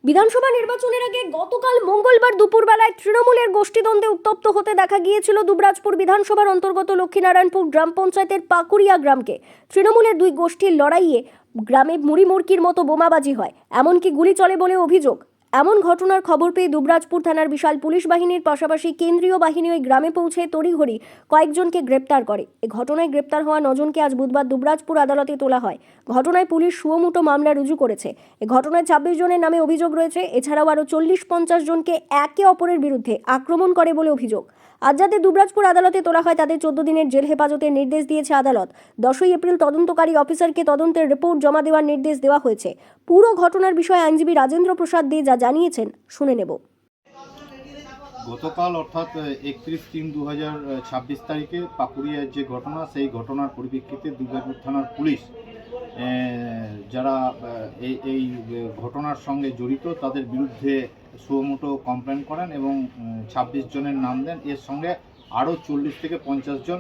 বিধানসভা নির্বাচনের আগে গতকাল মঙ্গলবার দুপুরবেলায় তৃণমূলের গোষ্ঠীদ্বন্দ্বে উত্তপ্ত হতে দেখা গিয়েছিল দুবরাজপুর বিধানসভার অন্তর্গত লক্ষ্মীনারায়ণপুর গ্রাম পঞ্চায়েতের পাকুড়িয়া গ্রামকে। তৃণমূলের দুই গোষ্ঠীর লড়াইয়ে গ্রামে মুড়িমুড়কির মতো বোমাবাজি হয়, এমনকি গুলি চলে বলে অভিযোগ। এমন ঘটনার খবর পেয়ে দুবরাজপুর থানার বিশাল পুলিশ বাহিনীর পাশাপাশি কেন্দ্রীয় বাহিনী ওই গ্রামে পৌঁছে তড়িঘড়ি কয়েকজনকে গ্রেপ্তার করে। এই ঘটনায় গ্রেপ্তার হওয়া 9 জনকে আজ বুধবার দুবরাজপুর আদালতে তোলা হয়। ঘটনায় পুলিশ সুমোটো মামলা রুজু করেছে। এই ঘটনায় 26 জনের নামে অভিযোগ রয়েছে। এছাড়াও আরও 40-50 জনকে একে অপরের বিরুদ্ধে আক্রমণ করে বলে অভিযোগ। আজ যাতে দুবরাজপুর আদালতে তোলা হয় তাদের 14 দিনের জেল হেফাজতের নির্দেশ দিয়েছে আদালত। 10ই এপ্রিল তদন্তকারী অফিসারকে তদন্তের রিপোর্ট জমা দেওয়ার নির্দেশ দেওয়া হয়েছে। পুরো ঘটনার বিষয়ে আইনজীবী রাজেন্দ্র প্রসাদ দে যা জানিয়েছেন শুনে নেব। গতকাল অর্থাৎ 31-3-2026 তারিখে পাকুড়িয়ার যে ঘটনা, সেই ঘটনার পরিপ্রেক্ষিতে দুর্গাপুর থানার পুলিশ যারা এই ঘটনার সঙ্গে জড়িত তাদের বিরুদ্ধে সুমোটো কমপ্লেন করেন এবং 26 জনের নাম দেন। এর সঙ্গে আরও 40-50 জন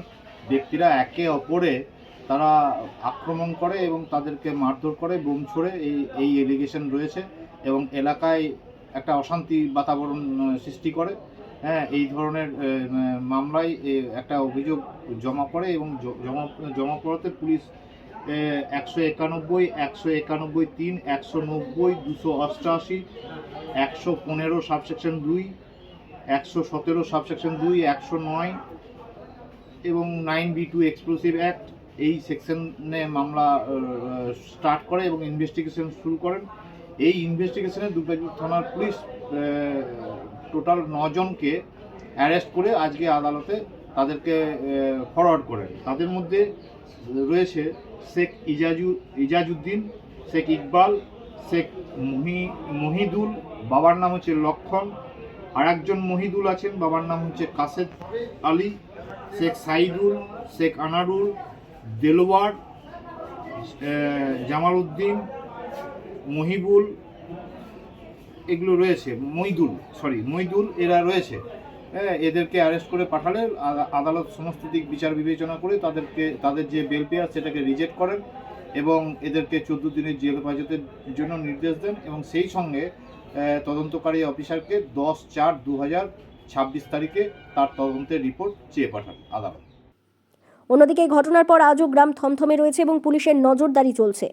ব্যক্তিরা একে অপরে তারা আক্রমণ করে এবং তাদেরকে মারধর করে, বোম ছোড়ে, এই এলিগেশন রয়েছে এবং এলাকায় একটা অশান্তি বাতাবরণ সৃষ্টি করে। হ্যাঁ, এই ধরনের মামলায় একটা অভিযোগ জমা পড়ে এবং জমা পড়াতে পুলিশ 191, 191(3), 190, 288, 115 সাবসেকশন 2, 117 সাবসেকশন 2, 109 এবং 9B2 এক্সপ্লোসিভ অ্যাক্ট এই সেকশনে মামলা স্টার্ট করে এবং ইনভেস্টিগেশন শুরু করেন। এই ইনভেস্টিগেশনে দুর্গাপুর থানার পুলিশ টোটাল 9 জনকে অ্যারেস্ট করে আজকে আদালতে তাদেরকে ফরওয়ার্ড করেন। তাদের মধ্যে রয়েছে শেখ ইজাজউদ্দিন, শেখ ইকবাল, শেখ মহিদুল, বাবার নাম হচ্ছে লক্ষণ, আর একজন মহিদুল আছেন, বাবার নাম হচ্ছে কাসেদ আলী, শেখ সাইদুল, শেখ আনারুল, দেলোয়ার, জামালউদ্দিন, মহিবুল, এগুলো রয়েছে, মইদুল এরা রয়েছে। এদেরকে অ্যারেস্ট করে পাঠালে আদালত সমস্ত দিক বিচার বিবেচনা করে তাদের যে বেল পেয়ার সেটাকে রিজেক্ট করেন এবং এদেরকে 14 দিনের জেল হেফাজতের জন্য নির্দেশ দেন এবং সেই সঙ্গে তদন্তকারী অফিসারকে 10/4/2026 তারিখে তার তদন্তের রিপোর্ট চেয়ে পাঠান আদালত। অন্যদিকে এই ঘটনার পর আজও গ্রাম থমথমে রয়েছে এবং পুলিশের নজরদারি চলছে।